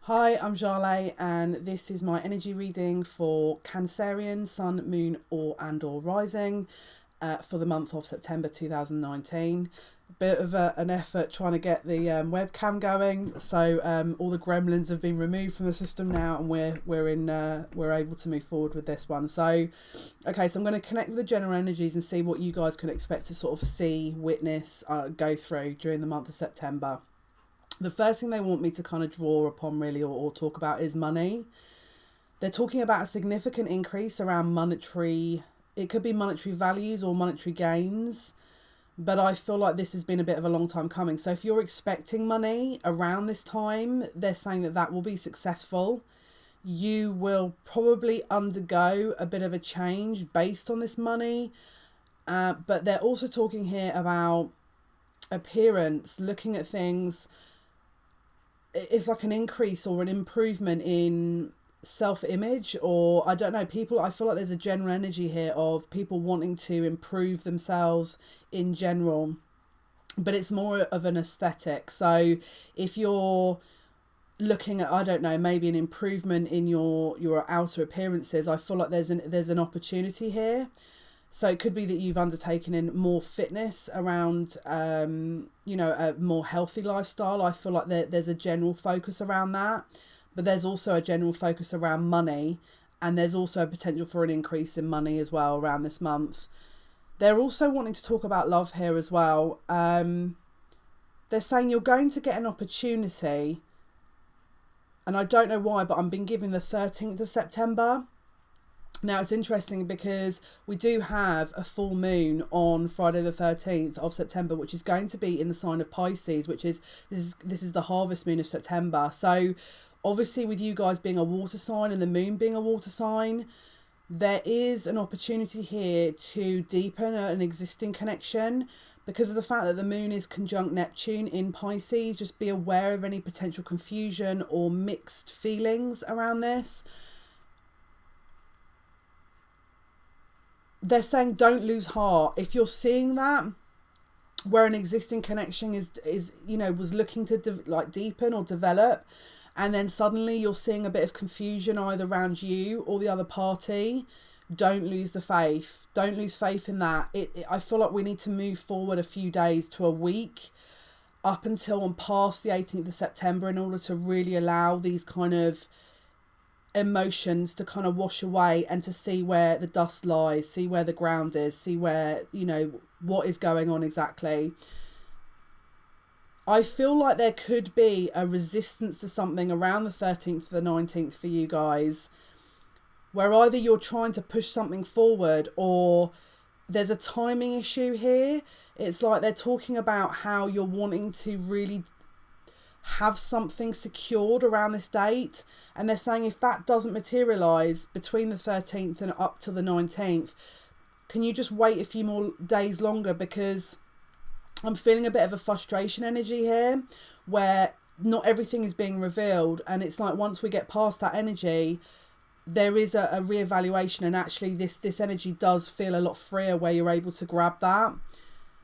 Hi, I'm Jale, and this is my energy reading for Cancerian, Sun, Moon, or Rising for the month of September 2019. Bit of an effort trying to get the webcam going, so all the gremlins have been removed from the system now, and we're able to move forward with this one. So, okay, so I'm going to connect with the general energies and see what you guys can expect to sort of see, witness, go through during the month of September. The first thing they want me to kind of draw upon really or talk about is money. They're talking about a significant increase around monetary, it could be monetary values or monetary gains, but I feel like this has been a bit of a long time coming. So if you're expecting money around this time, they're saying that that will be successful. You will probably undergo a bit of a change based on this money, but they're also talking here about appearance, looking at things. It's like an increase or an improvement in self-image, or I don't know, people, I feel like there's a general energy here of people wanting to improve themselves in general, but it's more of an aesthetic. So if you're looking at, I don't know, maybe an improvement in your outer appearances, I feel like there's an opportunity here. So it could be that you've undertaken in more fitness around, a more healthy lifestyle. I feel like there's a general focus around that, but there's also a general focus around money, and there's also a potential for an increase in money as well around this month. They're also wanting to talk about love here as well. They're saying you're going to get an opportunity, and I don't know why, but I'm being given the 13th of September. Now, it's interesting because we do have a full moon on Friday the 13th of September, which is going to be in the sign of Pisces, which is, this is the harvest moon of September. So obviously with you guys being a water sign and the moon being a water sign, there is an opportunity here to deepen an existing connection because of the fact that the moon is conjunct Neptune in Pisces. Just be aware of any potential confusion or mixed feelings around this. They're saying don't lose heart. If you're seeing that where an existing connection is was looking to deepen or develop, and then suddenly you're seeing a bit of confusion either around you or the other party, don't lose the faith. Don't lose faith in that. I feel like we need to move forward a few days to a week up until and past the 18th of September in order to really allow these kind of emotions to kind of wash away and to see where the dust lies, see where the ground is, see where, what is going on exactly. I feel like there could be a resistance to something around the 13th to the 19th for you guys, where either you're trying to push something forward or there's a timing issue here. It's like they're talking about how you're wanting to really have something secured around this date, and they're saying if that doesn't materialize between the 13th and up to the 19th, can you just wait a few more days longer, because I'm feeling a bit of a frustration energy here where not everything is being revealed, and it's like once we get past that energy there is a reevaluation, and actually this energy does feel a lot freer where you're able to grab that.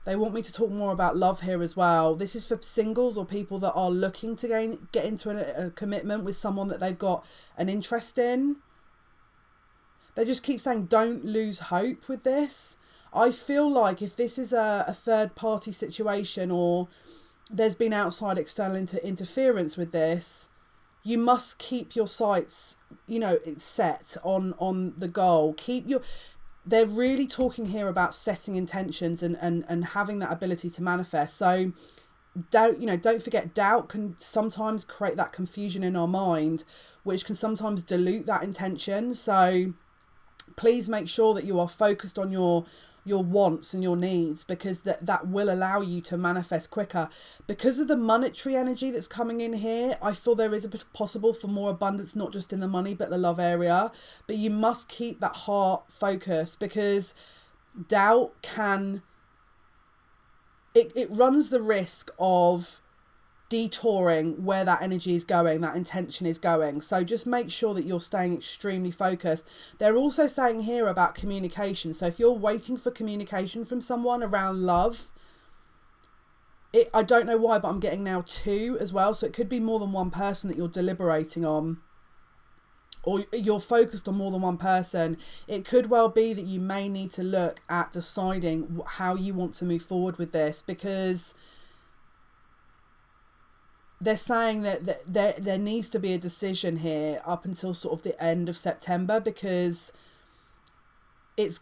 They want me to talk more about love here as well. This is for singles or people that are looking to get into a commitment with someone that they've got an interest in. They just keep saying don't lose hope with this. I feel like if this is a third party situation or there's been outside external interference with this, you must keep your sights, set on the goal. They're really talking here about setting intentions and having that ability to manifest. So don't forget, doubt can sometimes create that confusion in our mind, which can sometimes dilute that intention. So please make sure that you are focused on your wants and your needs, because that will allow you to manifest quicker. Because of the monetary energy that's coming in here, I feel there is a possible for more abundance, not just in the money but the love area. But you must keep that heart focused, because doubt can it runs the risk of detouring where that energy is going, that intention is going. So just make sure that you're staying extremely focused. They're also saying here about communication. So if you're waiting for communication from someone around love, I don't know why, but I'm getting now 2 as well. So it could be more than one person that you're deliberating on, or you're focused on more than one person. It could well be that you may need to look at deciding how you want to move forward with this, because they're saying that there needs to be a decision here up until sort of the end of September, because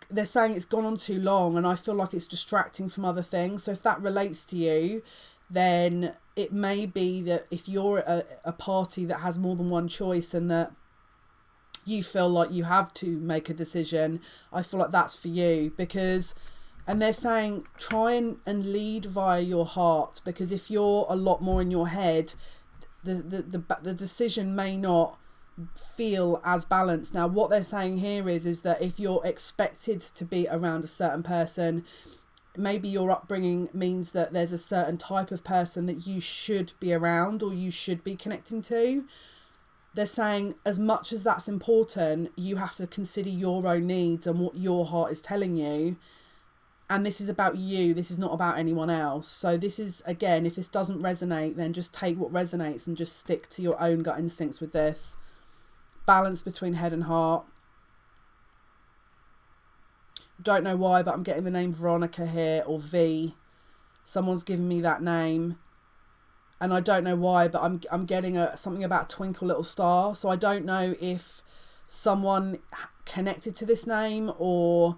they're saying it's gone on too long, and I feel like it's distracting from other things. So if that relates to you, then it may be that if you're a party that has more than one choice and that you feel like you have to make a decision, I feel like that's for you. Because, and they're saying try and lead via your heart, because if you're a lot more in your head, the decision may not feel as balanced. Now what they're saying here is that if you're expected to be around a certain person, maybe your upbringing means that there's a certain type of person that you should be around or you should be connecting to. They're saying as much as that's important, you have to consider your own needs and what your heart is telling you. And this is about you. This is not about anyone else. So this is, again, if this doesn't resonate, then just take what resonates and just stick to your own gut instincts with this. Balance between head and heart. Don't know why, but I'm getting the name Veronica here, or V. Someone's giving me that name, and I don't know why, but I'm getting something about Twinkle Little Star. So I don't know if someone connected to this name or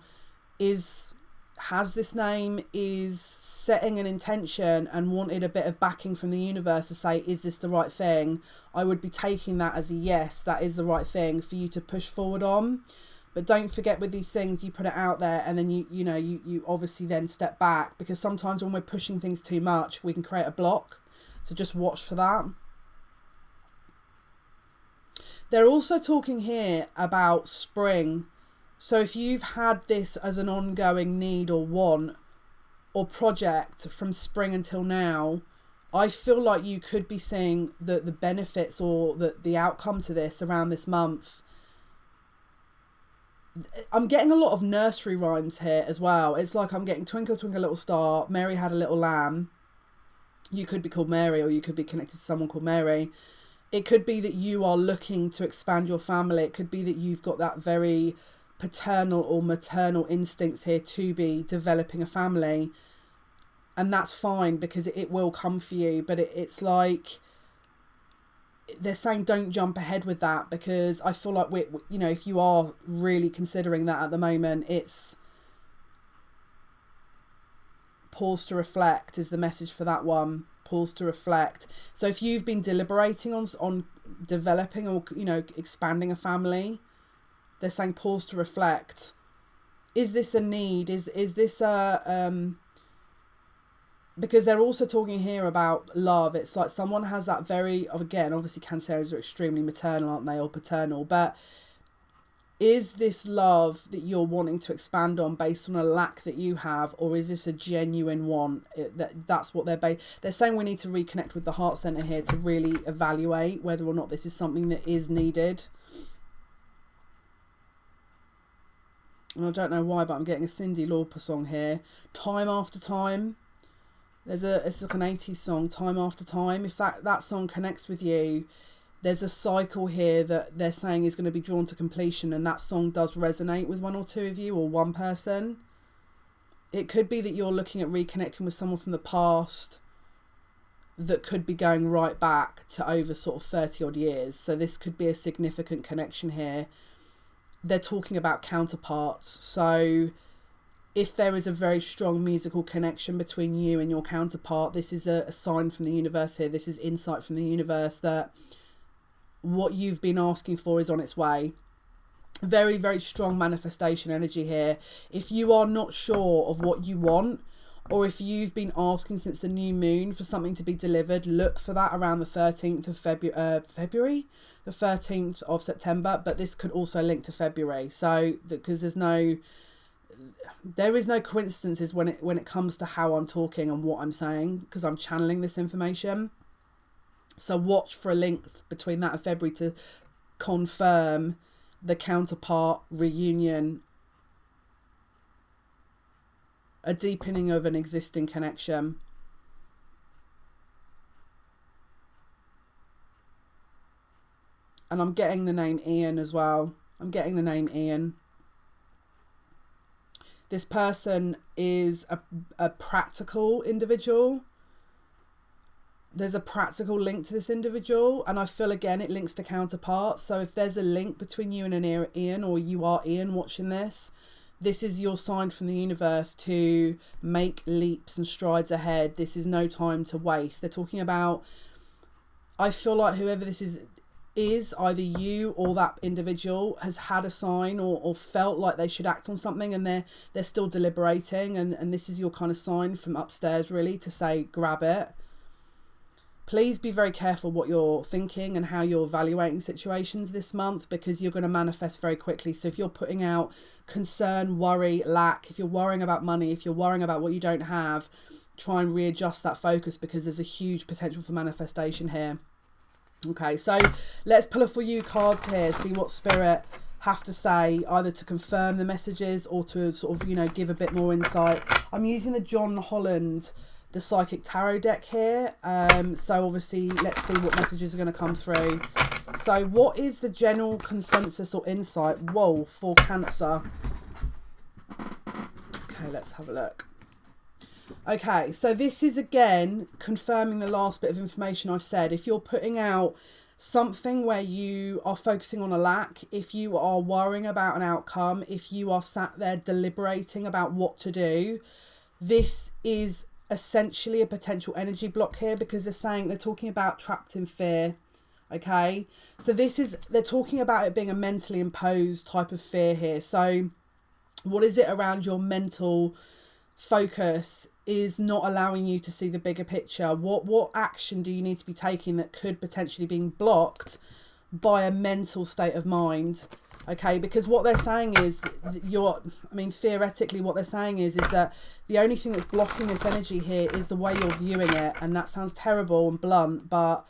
has this name, is setting an intention and wanted a bit of backing from the universe to say, is this the right thing? I would be taking that as a yes, that is the right thing for you to push forward on. But don't forget, with these things, you put it out there and then you obviously then step back, because sometimes when we're pushing things too much, we can create a block. So just watch for that. They're also talking here about spring. So if you've had this as an ongoing need or want or project from spring until now, I feel like you could be seeing the benefits or the outcome to this around this month. I'm getting a lot of nursery rhymes here as well. It's like I'm getting Twinkle Twinkle Little Star, Mary Had a Little Lamb. You could be called Mary, or you could be connected to someone called Mary. It could be that you are looking to expand your family. It could be that you've got that very paternal or maternal instincts here to be developing a family, and that's fine, because it will come for you. But it's like they're saying don't jump ahead with that, because I feel like if you are really considering that at the moment, it's pause to reflect is the message for that one. Pause to reflect. So if you've been deliberating on developing or expanding a family, they're saying pause to reflect. Is this a need? Is this a because they're also talking here about love. It's like someone has that very, again, obviously Cancerians are extremely maternal, aren't they, or paternal, but is this love that you're wanting to expand on based on a lack that you have, or is this a genuine want? That's what they're saying. We need to reconnect with the heart center here to really evaluate whether or not this is something that is needed. And I don't know why, but I'm getting a Cyndi Lauper song here. Time After Time. It's like an 80s song, Time After Time. If that song connects with you, there's a cycle here that they're saying is going to be drawn to completion, and that song does resonate with one or two of you or one person. It could be that you're looking at reconnecting with someone from the past that could be going right back to over sort of 30 odd years. So this could be a significant connection here. They're talking about counterparts. So if there is a very strong musical connection between you and your counterpart, this is a sign from the universe here. This is insight from the universe that what you've been asking for is on its way. Very, very strong manifestation energy here. If you are not sure of what you want, or if you've been asking since the new moon for something to be delivered, look for that around the 13th of February, the 13th of September. But this could also link to February. So, because there is no coincidences when it comes to how I'm talking and what I'm saying, because I'm channeling this information. So watch for a link between that and February to confirm the counterpart reunion, a deepening of an existing connection. And I'm getting the name Ian as well. I'm getting the name Ian. This person is a practical individual. There's a practical link to this individual, and I feel again it links to counterparts. So if there's a link between you and an Ian, or you are Ian watching this, this is your sign from the universe to make leaps and strides ahead. This is no time to waste. They're talking about, I feel like whoever this is either you or that individual has had a sign or felt like they should act on something, and they're still deliberating, and this is your kind of sign from upstairs really to say grab it. Please be very careful what you're thinking and how you're evaluating situations this month, because you're going to manifest very quickly. So if you're putting out concern, worry, lack, if you're worrying about money, if you're worrying about what you don't have, try and readjust that focus, because there's a huge potential for manifestation here. Okay, so let's pull a few cards here, see what Spirit have to say, either to confirm the messages or to sort of, you know, give a bit more insight. I'm using the John Holland, the Psychic Tarot deck here. So obviously, let's see what messages are going to come through. So what is the general consensus or insight, whoa, for Cancer? Okay, let's have a look. Okay, so this is again confirming the last bit of information I've said. If you're putting out something where you are focusing on a lack, if you are worrying about an outcome, if you are sat there deliberating about what to do, this is essentially a potential energy block here, because they're talking about trapped in fear. Okay, so they're talking about it being a mentally imposed type of fear here. So what is it around your mental focus is not allowing you to see the bigger picture? What action do you need to be taking that could potentially be blocked by a mental state of mind? Okay, because what they're saying is theoretically what they're saying is that the only thing that's blocking this energy here is the way you're viewing it. And that sounds terrible and blunt, but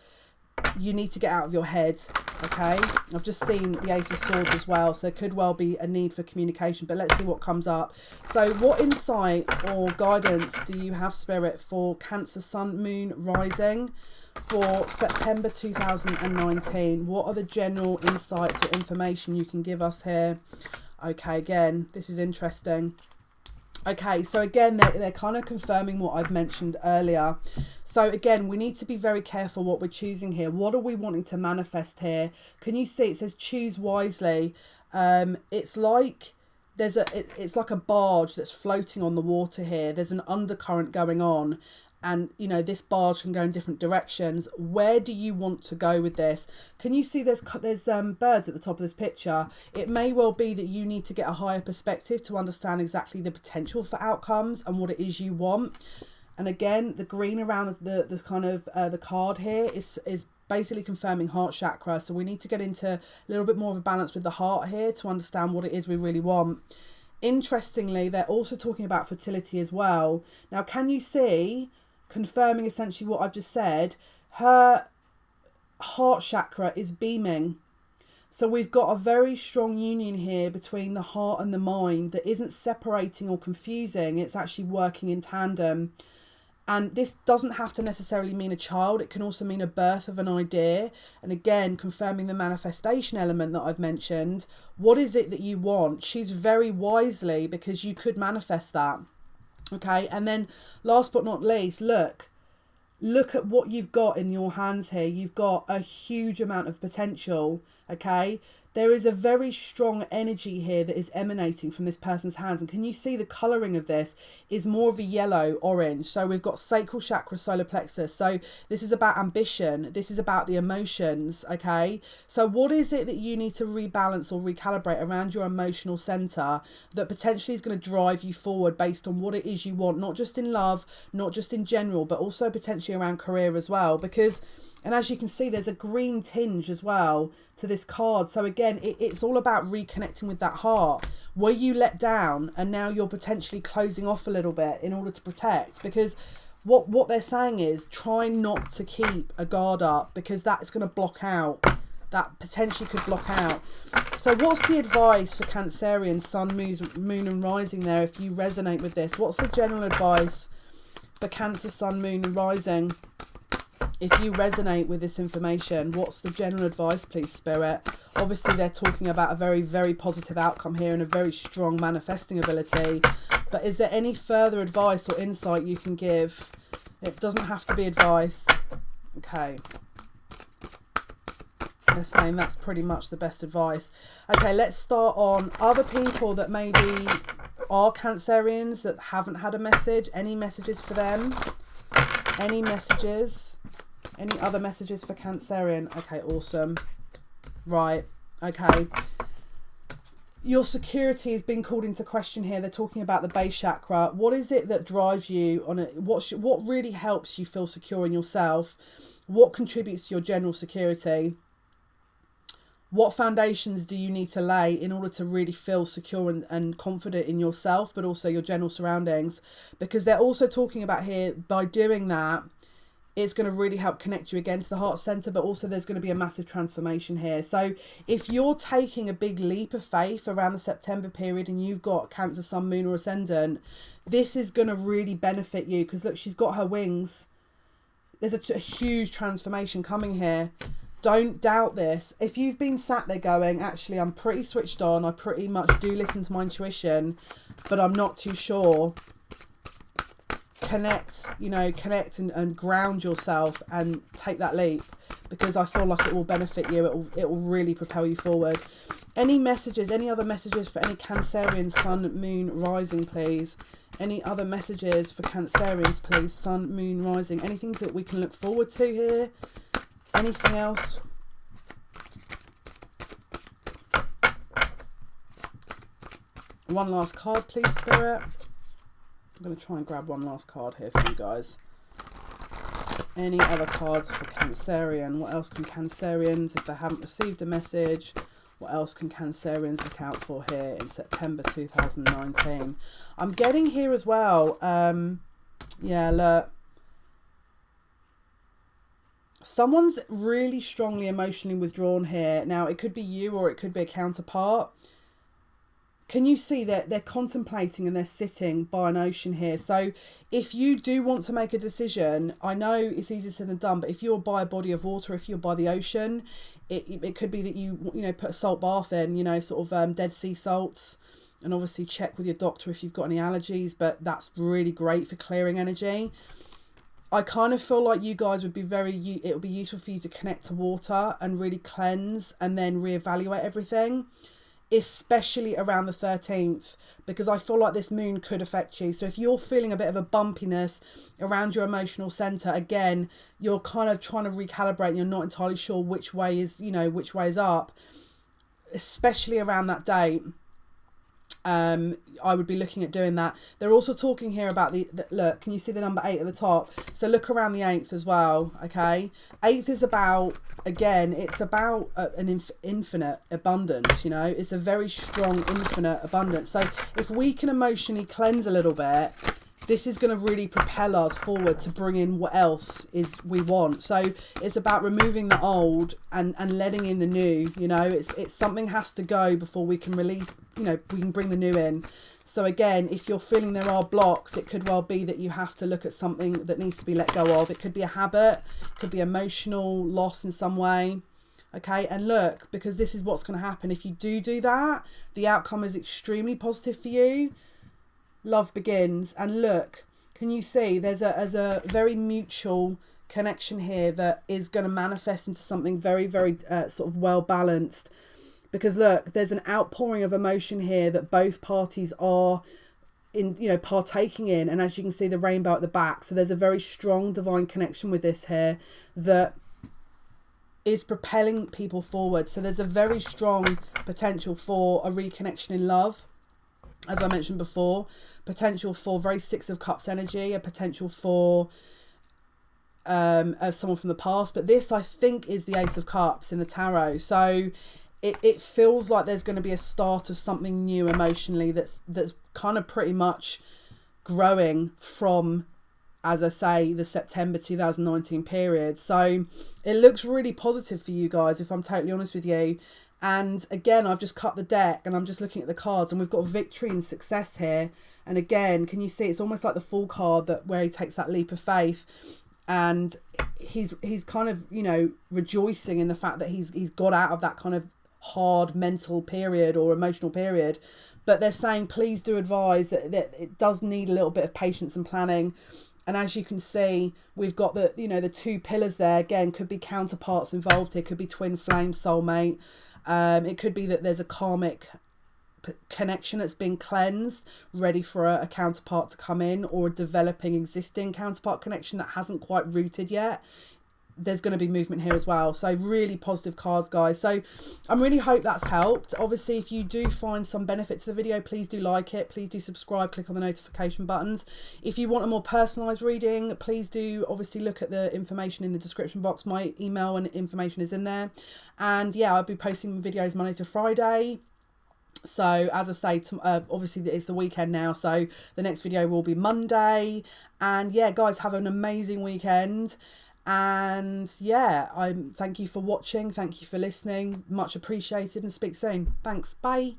you need to get out of your head. Okay, I've just seen the Ace of Swords as well, so there could well be a need for communication, but let's see what comes up. So what insight or guidance do you have, Spirit, for Cancer Sun, Moon, Rising for September 2019? What are the general insights or information you can give us here? Okay, again, this is interesting. Okay, so again, they're kind of confirming what I've mentioned earlier. So again, we need to be very careful what we're choosing here. What are we wanting to manifest here? Can you see it says choose wisely? It's like it's like a barge that's floating on the water here. There's an undercurrent going on. And, you know, this barge can go in different directions. Where do you want to go with this? Can you see there's birds at the top of this picture? It may well be that you need to get a higher perspective to understand exactly the potential for outcomes and what it is you want. And again, the green around the kind of the card here is basically confirming heart chakra. So we need to get into a little bit more of a balance with the heart here to understand what it is we really want. Interestingly, they're also talking about fertility as well. Now, can you see, confirming essentially what I've just said, her heart chakra is beaming. So we've got a very strong union here between the heart and the mind that isn't separating or confusing. It's actually working in tandem. And this doesn't have to necessarily mean a child. It can also mean a birth of an idea. And again, confirming the manifestation element that I've mentioned. What is it that you want? Choose very wisely, because you could manifest that. Okay, and then last but not least, look at what you've got in your hands here. You've got a huge amount of potential. Okay, there is a very strong energy here that is emanating from this person's hands. And can you see the colouring of this is more of a yellow orange? So we've got sacral chakra, solar plexus. So this is about ambition. This is about the emotions. Okay, so what is it that you need to rebalance or recalibrate around your emotional centre that potentially is going to drive you forward based on what it is you want, not just in love, not just in general, but also potentially around career as well? Because, and as you can see, there's a green tinge as well to this card. So again, it's all about reconnecting with that heart. Were you let down and now you're potentially closing off a little bit in order to protect? Because what they're saying is try not to keep a guard up, because that's going to block out. That potentially could block out. So what's the advice for Cancerian, Sun, Moon and Rising there, if you resonate with this? What's the general advice for Cancer, Sun, Moon and Rising? if you resonate with this information, what's the general advice, please, Spirit? Obviously, they're talking about a very, very positive outcome here and a very strong manifesting ability. But is there any further advice or insight you can give? It doesn't have to be advice. Okay. They're saying that's pretty much the best advice. Okay, let's start on other people that maybe are Cancerians that haven't had a message. Any messages for them? Any messages? Any other messages for Cancerian? Okay, awesome. Right, okay. Your security has been called into question here. They're talking about the base chakra. What is it that drives you on it? What really helps you feel secure in yourself? What contributes to your general security? What foundations do you need to lay in order to really feel secure and confident in yourself, but also your general surroundings? Because they're also talking about here, by doing that, it's going to really help connect you again to the heart center, but also there's going to be a massive transformation here. So if you're taking a big leap of faith around the September period and you've got Cancer, Sun, Moon or Ascendant, this is going to really benefit you, because look, she's got her wings. There's a huge transformation coming here. Don't doubt this. If you've been sat there going, actually, I'm pretty switched on, I pretty much do listen to my intuition, but I'm not too sure. Connect, you know, connect and ground yourself and take that leap, because I feel like it will benefit you. It will really propel you forward. Any messages, any other messages for any Cancerian, Sun, Moon, Rising, please? Any other messages for Cancerians, please? Sun, Moon, Rising. Anything that we can look forward to here? Anything else? One last card, please, Spirit. I'm going to try and grab one last card here for you guys. Any other cards for Cancerian? What else can Cancerians, if they haven't received a message, what else can Cancerians look out for here in September 2019? I'm getting here as well. Yeah, look. Someone's really strongly emotionally withdrawn here. Now, it could be you or it could be a counterpart. Can you see that they're contemplating and they're sitting by an ocean here? So if you do want to make a decision, I know it's easier said than done, but if you're by a body of water, if you're by the ocean, it could be that you know, put a salt bath in, you know, sort of Dead Sea salts, and obviously check with your doctor if you've got any allergies, but that's really great for clearing energy. I kind of feel like you guys would be it would be useful for you to connect to water and really cleanse and then reevaluate everything, especially around the 13th, because I feel like this moon could affect you. So if you're feeling a bit of a bumpiness around your emotional center, again, you're kind of trying to recalibrate and you're not entirely sure which way is, you know, which way is up, especially around that date. I would be looking at doing that. They're also talking here about the look, can you see the number 8 at the top? So look around the 8th as well, okay? 8th is about, again, it's about an infinite abundance, you know? It's a very strong infinite abundance. So if we can emotionally cleanse a little bit, this is going to really propel us forward to bring in what else is we want. So it's about removing the old and letting in the new, you know. It's something has to go before we can release, you know, we can bring the new in. So again, if you're feeling there are blocks, it could well be that you have to look at something that needs to be let go of. It could be a habit, it could be emotional loss in some way. Okay, and look, because this is what's going to happen. If you do that, the outcome is extremely positive for you. Love begins. And look, can you see there's a very mutual connection here that is going to manifest into something very, very sort of well balanced, because look, there's an outpouring of emotion here that both parties are in, you know, partaking in, and as you can see the rainbow at the back, so there's a very strong divine connection with this here that is propelling people forward. So there's a very strong potential for a reconnection in love, as I mentioned before, potential for very Six of Cups energy, a potential for someone from the past. But this, I think, is the Ace of Cups in the tarot. So it feels like there's going to be a start of something new emotionally that's kind of pretty much growing from, as I say, the September 2019 period. So it looks really positive for you guys, if I'm totally honest with you. And again, I've just cut the deck and I'm just looking at the cards, and we've got victory and success here. And again, can you see it's almost like the Fool card, that where he takes that leap of faith. and he's kind of, you know, rejoicing in the fact that he's got out of that kind of hard mental period or emotional period. But they're saying, please do advise that it does need a little bit of patience and planning. And as you can see, we've got the, you know, the two pillars there. Again, could be counterparts involved here. Could be twin flame, soulmate. It could be that there's a karmic connection that's been cleansed, ready for a counterpart to come in, or a developing existing counterpart connection that hasn't quite rooted yet. There's going to be movement here as well. So really positive cards, guys. So I really hope that's helped. Obviously, if you do find some benefit to the video, please do like it. Please do subscribe. Click on the notification buttons. If you want a more personalised reading, please do obviously look at the information in the description box. My email and information is in there. And yeah, I'll be posting videos Monday to Friday. So as I say, obviously it's the weekend now, so the next video will be Monday. And yeah, guys, have an amazing weekend. And yeah, thank you for watching, thank you for listening, much appreciated, and speak soon. Thanks, bye.